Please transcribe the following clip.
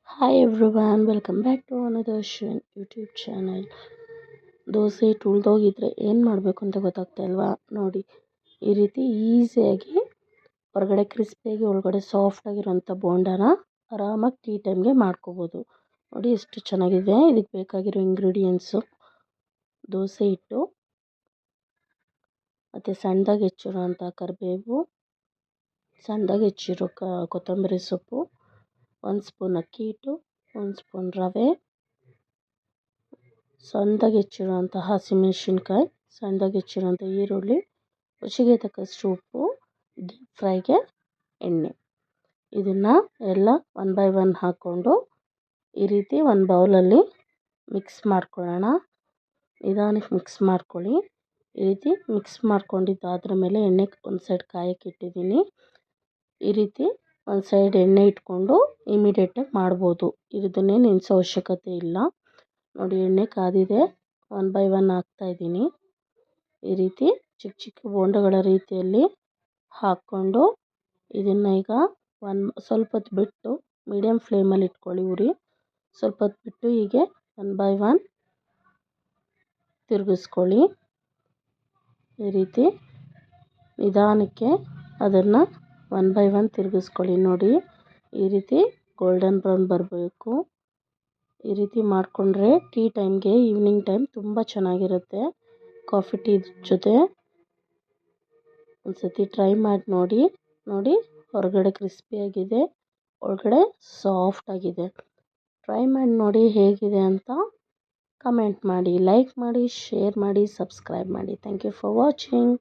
Hi everyone, welcome back to another YouTube channel. Dosa ಹಿಟ್ಟು ಉಳ್ದೋಗಿದ್ರೆ ಏನು ಮಾಡಬೇಕು ಅಂತ ಗೊತ್ತಾಗ್ತಾ ಇಲ್ವಾ? ನೋಡಿ, ಈ ರೀತಿ ಈಸಿಯಾಗಿ ಹೊರಗಡೆ ಕ್ರಿಸ್ಪಿಯಾಗಿ ಒಳಗಡೆ ಸಾಫ್ಟ್ ಆಗಿರೋಂಥ ಬೋಂಡಾನ ಆರಾಮಾಗಿ ಟೀ ಟೈಮ್ಗೆ ಮಾಡ್ಕೋಬೋದು. ನೋಡಿ ಎಷ್ಟು ಚೆನ್ನಾಗಿದೆ. ಇದಕ್ಕೆ ಬೇಕಾಗಿರೋ ಇಂಗ್ರೀಡಿಯೆಂಟ್ಸು ದೋಸೆ ಹಿಟ್ಟು ಮತ್ತು ಸಣ್ಣದಾಗಿ ಹೆಚ್ಚಿರೋಂಥ ಕರಿಬೇವು, ಸಣ್ಣದಾಗಿ ಹೆಚ್ಚಿರೋ ಕೊತ್ತಂಬರಿ ಸೊಪ್ಪು, 1 ಸ್ಪೂನ್ ಅಕ್ಕಿ ಹಿಟ್ಟು, 1 ಸ್ಪೂನ್ ರವೆ, ಸಣ್ಣದಾಗಿ ಹೆಚ್ಚಿರುವಂಥ ಹಸಿಮೆಣಸಿನ್ಕಾಯಿ, ಸಣ್ಣದಾಗಿ ಹೆಚ್ಚಿರುವಂಥ ಈರುಳ್ಳಿ, ರುಚಿಗೆ ತಕ್ಕಷ್ಟು ಉಪ್ಪು, ಡೀಪ್ ಫ್ರೈಗೆ ಎಣ್ಣೆ. ಇದನ್ನು ಎಲ್ಲ 1 ಬೈ 1 ಹಾಕ್ಕೊಂಡು ಈ ರೀತಿ ಒಂದು ಬೌಲಲ್ಲಿ ಮಿಕ್ಸ್ ಮಾಡ್ಕೊಳ್ಳೋಣ. ನಿಧಾನಕ್ಕೆ ಮಿಕ್ಸ್ ಮಾಡ್ಕೊಳ್ಳಿ. ಈ ರೀತಿ ಮಿಕ್ಸ್ ಮಾಡ್ಕೊಂಡಿದ್ದಾದ್ರ ಮೇಲೆ ಎಣ್ಣೆ ಒಂದು ಸೈಡ್ ಕಾಯಕ್ಕೆ ಇಟ್ಟಿದ್ದೀನಿ. ಈ ರೀತಿ ಒಂದು ಸೈಡ್ ಎಣ್ಣೆ ಇಟ್ಕೊಂಡು ಇಮಿಡಿಯೇಟಾಗಿ ಮಾಡ್ಬೋದು. ಇದನ್ನೇ ನೆನೆಸೋ ಅವಶ್ಯಕತೆ ಇಲ್ಲ. ನೋಡಿ, ಎಣ್ಣೆ ಕಾದಿದೆ. 1 ಬೈ 1 ಹಾಕ್ತಾಯಿದ್ದೀನಿ. ಈ ರೀತಿ ಚಿಕ್ಕ ಚಿಕ್ಕ ಬೋಂಡಗಳ ರೀತಿಯಲ್ಲಿ ಹಾಕ್ಕೊಂಡು ಇದನ್ನು ಈಗ ಸ್ವಲ್ಪ ಹೊತ್ತು ಬಿಟ್ಟು ಮೀಡಿಯಮ್ ಫ್ಲೇಮಲ್ಲಿ ಇಟ್ಕೊಳ್ಳಿ ಉರಿ. ಸ್ವಲ್ಪ ಹೊತ್ತು ಬಿಟ್ಟು ಹೀಗೆ 1 ಬೈ 1 ತಿರುಗಿಸ್ಕೊಳ್ಳಿ. ಈ ರೀತಿ ನಿಧಾನಕ್ಕೆ ಅದನ್ನು 1 ಬೈ 1 ತಿರುಗಿಸ್ಕೊಳ್ಳಿ. ನೋಡಿ, ಈ ರೀತಿ ಗೋಲ್ಡನ್ ಬ್ರೌನ್ ಬರಬೇಕು. ಈ ರೀತಿ ಮಾಡಿಕೊಂಡ್ರೆ ಟೀ ಟೈಮ್ಗೆ, ಈವ್ನಿಂಗ್ ಟೈಮ್ ತುಂಬ ಚೆನ್ನಾಗಿರುತ್ತೆ. ಕಾಫಿ ಟೀ ಜೊತೆ ಒಂದು ಸತಿ ಟ್ರೈ ಮಾಡಿ ನೋಡಿ. ನೋಡಿ, ಹೊರಗಡೆ ಕ್ರಿಸ್ಪಿಯಾಗಿದೆ, ಒಳಗಡೆ ಸಾಫ್ಟಾಗಿದೆ. ಟ್ರೈ ಮಾಡಿ ನೋಡಿ ಹೇಗಿದೆ ಅಂತ ಕಮೆಂಟ್ ಮಾಡಿ, ಲೈಕ್ ಮಾಡಿ, ಶೇರ್ ಮಾಡಿ, ಸಬ್ಸ್ಕ್ರೈಬ್ ಮಾಡಿ. Thank you for watching.